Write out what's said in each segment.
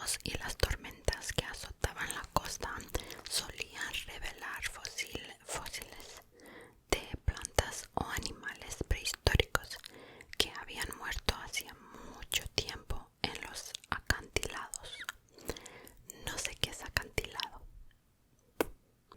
vientos y las tormentas que azotaban la costa solían revelar fósiles de plantas o animales prehistóricos que habían muerto hacía mucho tiempo en los acantilados. No sé qué es acantilado.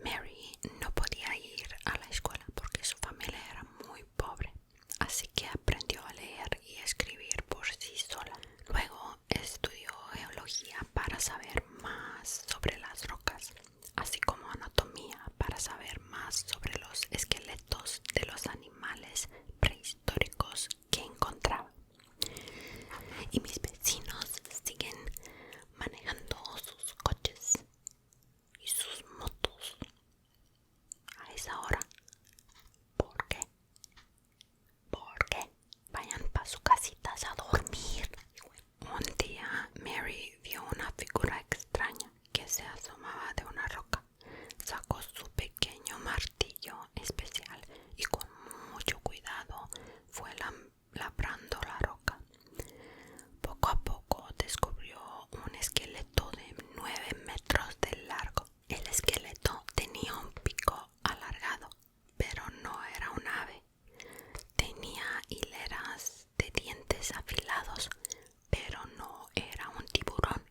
Mary no podía ir a la escuela porque su familia era muy pobre, así que aprendió a leer y escribir por sí sola. Luego estudió geología para saber más sobre las rocas, así como anatomía para saber más sobre los esqueletos de los animales prehistóricos que encontraba. Y mis vecinos siguen manejando sus coches y sus motos a esa hora. ¿Por qué? ¿Por qué? Vayan para sus casitas a dormir. Un día Mary vio una figura extraña que se asomaba de una roca. Sacó su pequeño martillo especial y con mucho cuidado fue labrando la roca. Poco a poco descubrió un esqueleto de 9 metros de largo. El esqueleto tenía un pico alargado, pero no era un ave. Tenía hileras de dientes afilados, pero no era un tiburón.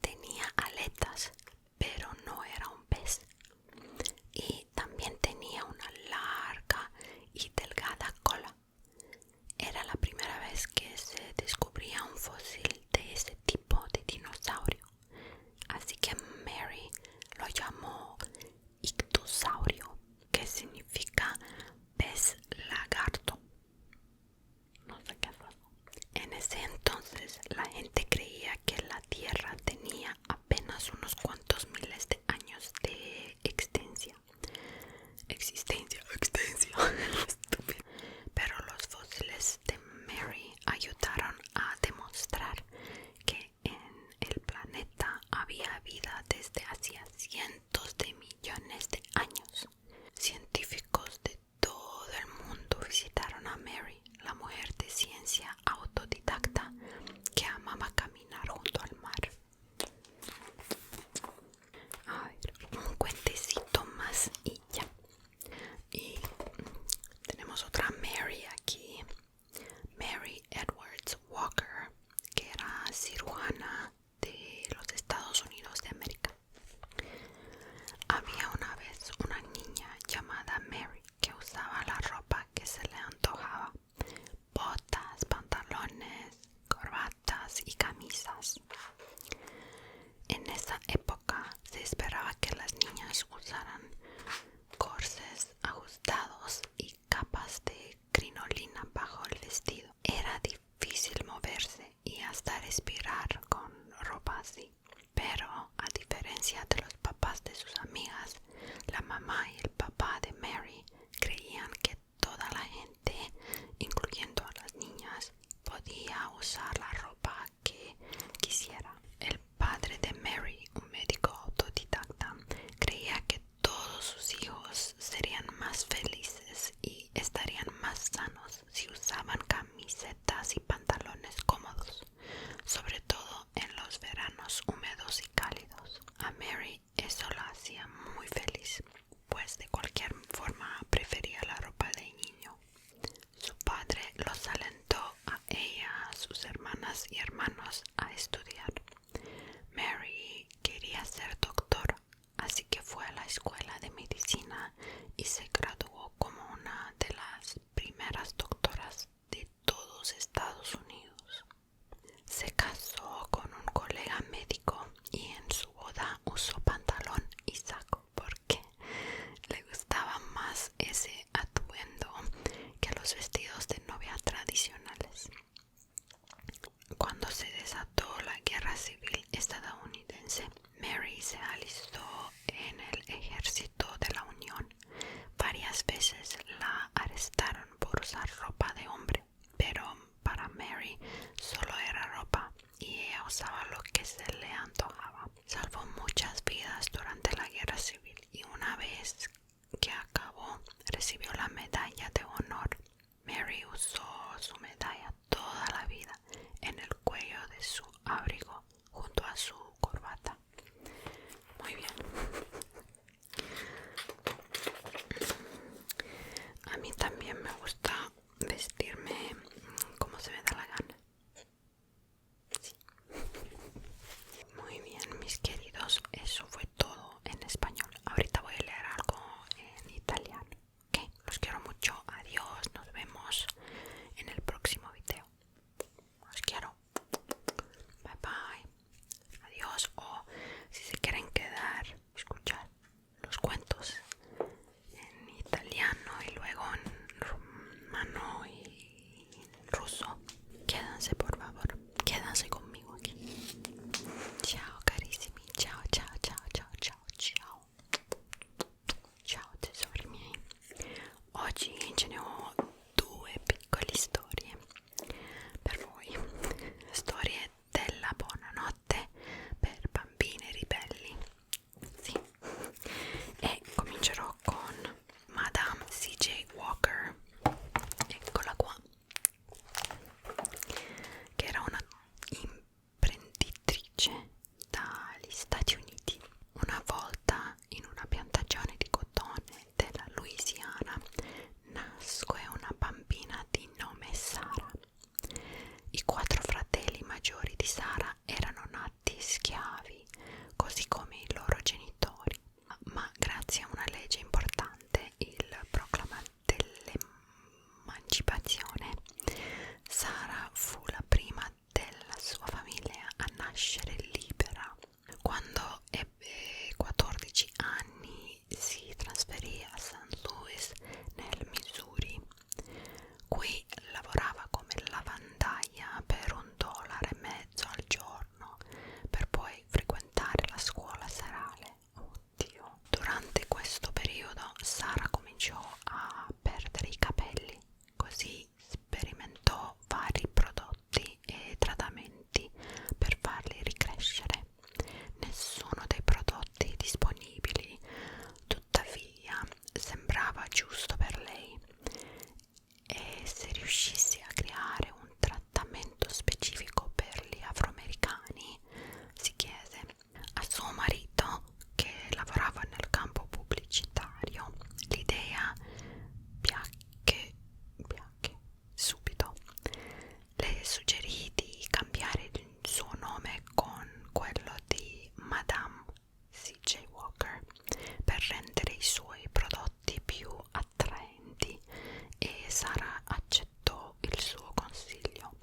Tenía aletas, pero no era un pez. Y también tenía una larga y delgada cola. Era la primera vez que se descubría un fósil de ese tipo de dinosaurio, así que Mary lo llamó ictusaurio, que significa pez lagarto. No sé qué fue. En ese entonces la gente creía que la Tierra tenía apenas unos cuantos miles de años de existencia. Estúpido. Pero los fósiles de Mary ayudaron a demostrar que en el planeta había vida desde hacía cientos de millones de años. Científicos de todo el mundo visitaron a Mary, la mujer de ciencia autodidacta que amaba caminar junto al mar. A ver, un cuentecito más y ya. Y tenemos otra Mary aquí, Mary Edwards Walker, que era cirujana de los Estados Unidos de América. Había una vez una niña llamada Mary que usaba la ropa que se le antojaba: botas, pantalones, corbatas y camisas. En esa época se esperaba que las niñas usaran corsés ajustados y capas de crinolina bajo el vestido. Era difícil moverse y hasta respirar con ropa así. Pero a diferencia de los papás de sus amigas, la mamá y el papá de Mary creían que toda la gente, incluyendo a las niñas, podía usar la ropa que quisiera. El padre de Mary, un médico autodidacta, creía que todos sus hijos serían más felices y estarían más sanos si usaban camisetas y pantalones cómodos, sobre todo en los veranos húmedos y cálidos. A Mary eso la hacía muy feliz, pues de cualquier forma prefería la ropa de niño. Su padre los alentó a ella, a sus hermanas y hermanos a estudiar. Mary quería ser doctora, así que fue a la escuela de medicina y se graduó como una de las primeras doctoras de todos Estados Unidos. Se casó con un colega médico y en su boda usó pantalón y saco porque le gustaba más ese atuendo que los vestidos de novia tradicionales. Cuando se desató la invece dagli Stati Uniti. Una volta in una piantagione di cotone della Louisiana nacque una bambina di nome Sara. I 4 fratelli maggiori di Sara erano nati schiavi, così come i loro genitori, ma grazie a una legge importante, il proclama dell'emancipazione, Sara fu la prima della sua famiglia a nascere libera. Quando ebbe 14 anni si trasferì a St. Louis nel Missouri. Qui lavorava come lavandaia per $1,50 al giorno per poi frequentare la scuola serale. Oddio. Durante questo periodo Sara cominciò a perdere i capelli, così sperimentò vari prodotti e trattamenti per farli ricrescere. Nessuno dei prodotti disponibili, tuttavia, sembrava giusto per lei, e se riuscisse a creare un trattamento specifico per gli afroamericani, si chiese a suo marito, che lavorava nel campo pubblicitario. L'idea piacque subito. Le suggerì di cambiare il suo nome con quello di Madame C.J. Walker per rendere i suoi prodotti più attraenti, e Sara accettò il suo consiglio.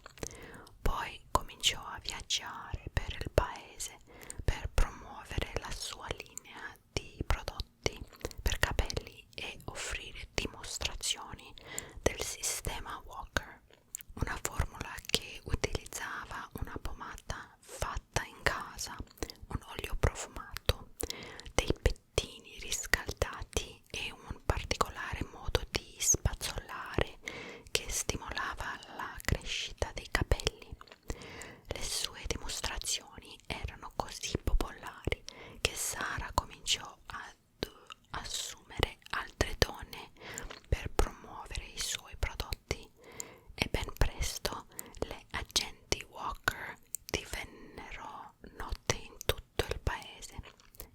Poi cominciò a viaggiare per il paese per promuovere la sua linea di prodotti per capelli e offrire dimostrazioni del sistema Walker, una formula che utilizzava una pomata fatta in casa, un olio profumato, dei pettini riscaldati e un particolare modo di spazzolare che stimolava la crescita dei capelli. Le sue dimostrazioni erano così popolari che Sara cominciò ad assumere altre donne per promuovere i suoi prodotti, e ben presto le agenti Walker divennero note in tutto il paese.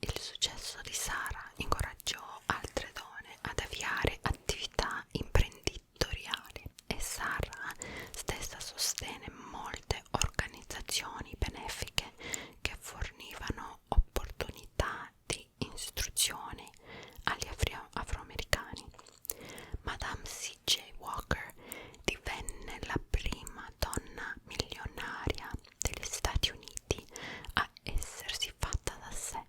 Il successo di Sara incoraggiò altre donne ad avviare attività imprenditoriali, e Sara stessa sostenne molte organizzazioni benefiche che fornivano opportunità di istruzione agli afroamericani. Madame C.J. Walker divenne la prima donna milionaria degli Stati Uniti a essersi fatta da sé.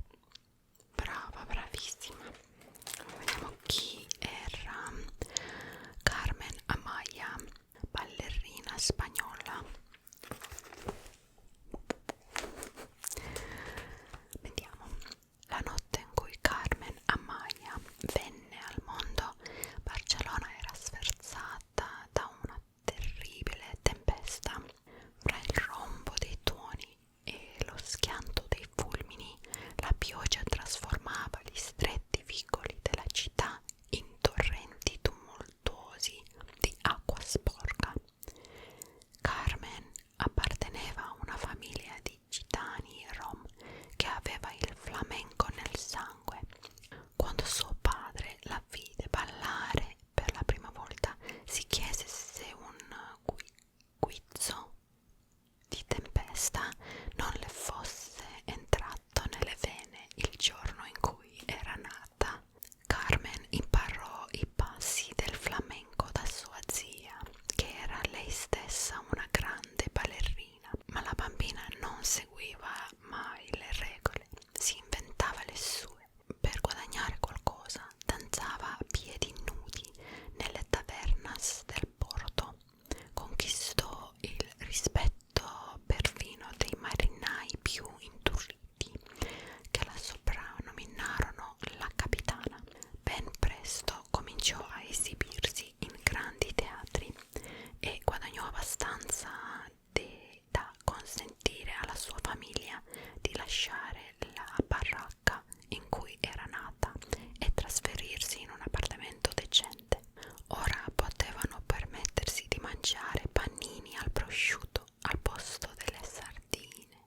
Brava, bravissima. Vediamo chi era. Carmen Amaya, ballerina spagnola. Vediamo. La notte in cui Carmen Amaya venne al mondo, Barcellona era sferzata da una terribile tempesta. Fra il rombo dei tuoni e lo schianto dei fulmini, la pioggia trasformava gli stretti vicoli della città in torrenti tumultuosi di acqua sporca. Carmen apparteneva a una famiglia di gitani rom che aveva il flamenco nel sangue. Quando suo padre la vide ballare per la prima volta, si chiese se un guizzo di tempesta non le fosse entrato nelle vene il giorno in cui era nata. Carmen imparò i passi del flamenco da sua zia, che era lei stessa una grande ballerina, ma la bambina non seguiva mai le regole, si inventava le sue. Per guadagnare qualcosa danzava a piedi nudi nelle tavernas del porto. Conquistò il rispetto perfino dei marinai più inturriti, che la soprannominarono la capitana. Ben presto cominciò a esibirsi in grandi teatri e guadagnò abbastanza da consentire alla sua famiglia di lasciare la baracca in cui era nata e trasferirsi in un appartamento decente. Ora potevano permettersi di mangiare panini al prosciutto al posto delle sardine.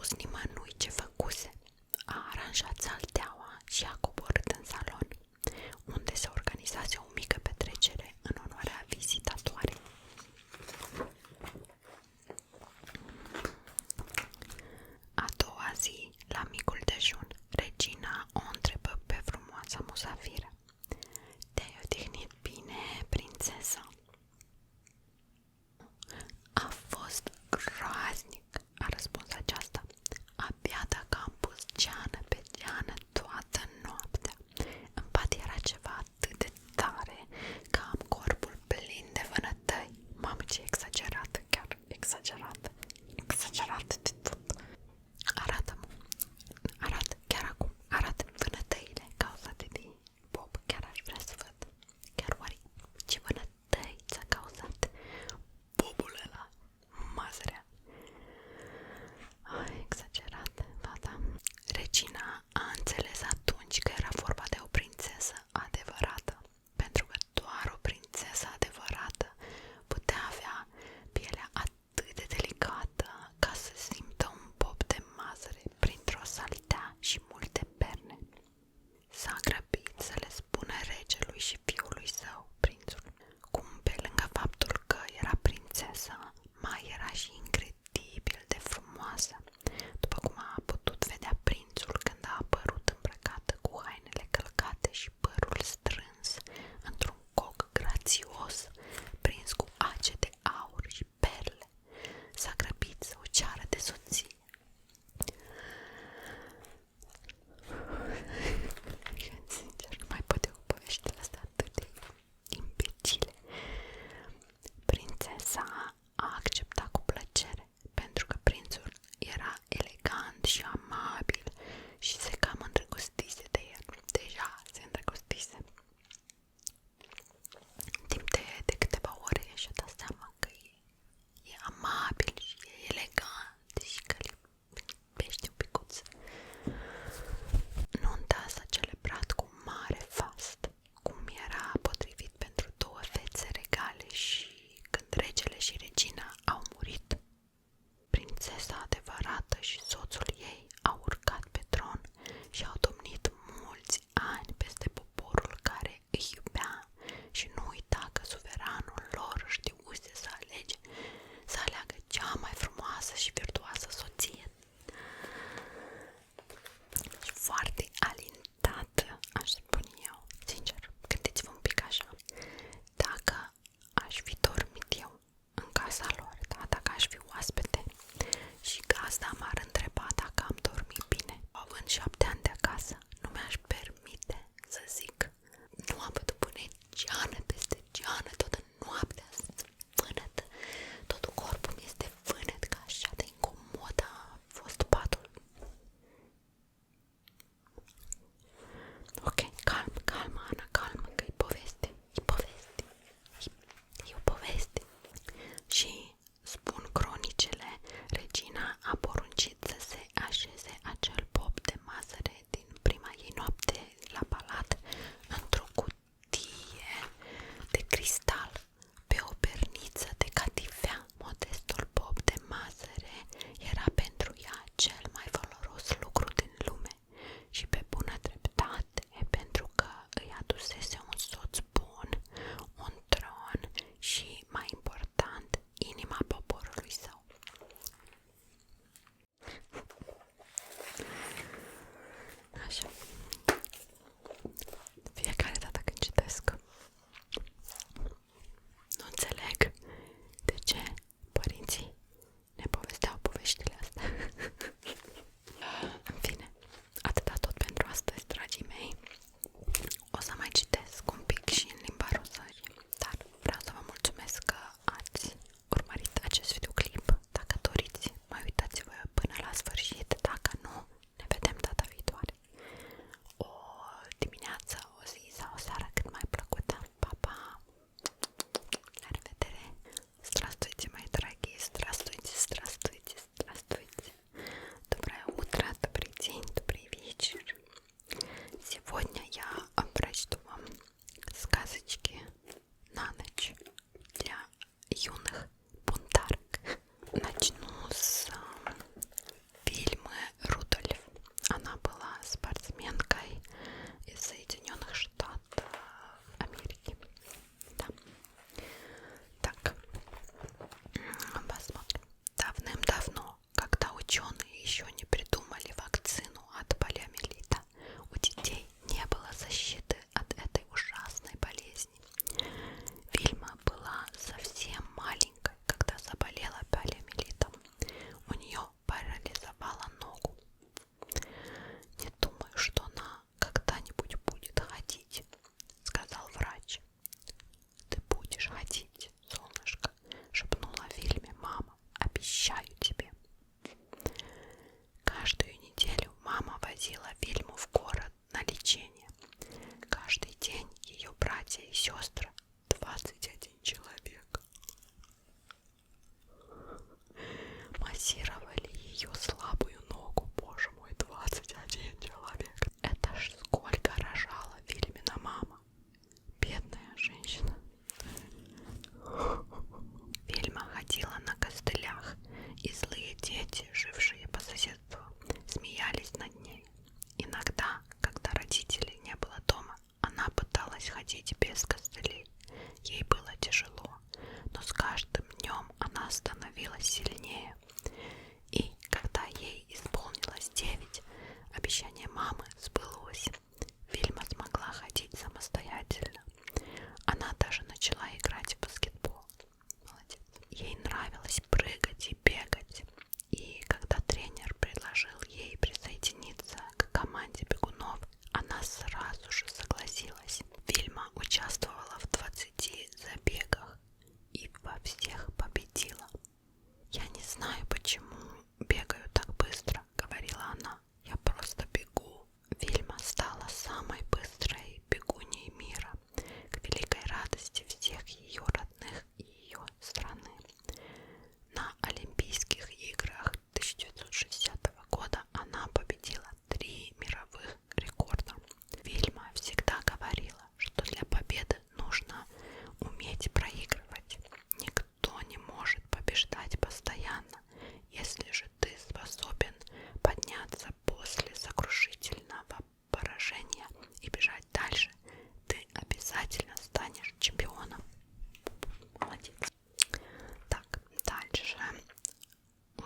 spus nimănui ce făcuse. A aranjat salteaua și a coborât în salon, unde se organizase o mică petrecere în onoarea vizitatoarei. A doua zi, la micul dejun, regina o întrebă pe frumoasa musafiră: "Te-ai odihnit bine, prințesă?" "A fost groaznic," a răspuns aceasta. "Abia dacă am pus geană pe geană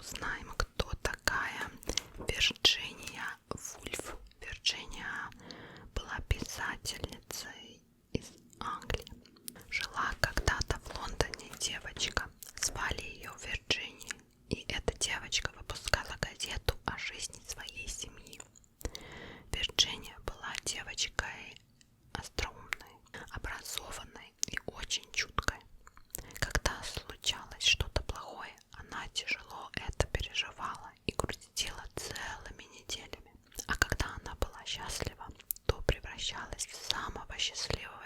узнаем, кто такая Вирджиния Вульф. Вирджиния была писательницей из Англии. Жила когда-то в Лондоне девочка, звали ее Вирджиния, и эта девочка выпускала газету о жизни своей семьи. Вирджиния была девочкой остроумной, образованной и очень чуткой. Когда случалось что-то плохое, она тяжело это переживала и грустила целыми неделями. А когда она была счастлива, то превращалась в самого счастливого